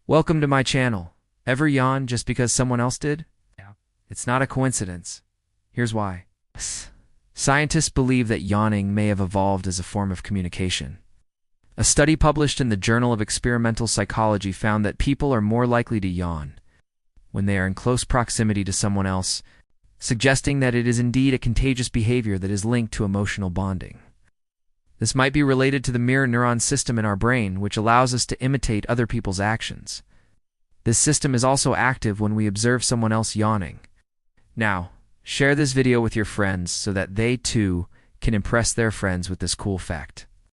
Welcome to my channel. Ever yawn just because someone else did? Yeah. It's not a coincidence. Here's why. Scientists believe that yawning may have evolved as a form of communication. A study published in the Journal of Experimental Psychology found that people are more likely to yawn when they are in close proximity to someone else, suggesting that it is indeed a contagious behavior that is linked to emotional bonding. This might be related to the mirror neuron system in our brain, which allows us to imitate other people's actions. This system is also active when we observe someone else yawning. Now, share this video with your friends so that they too can impress their friends with this cool fact.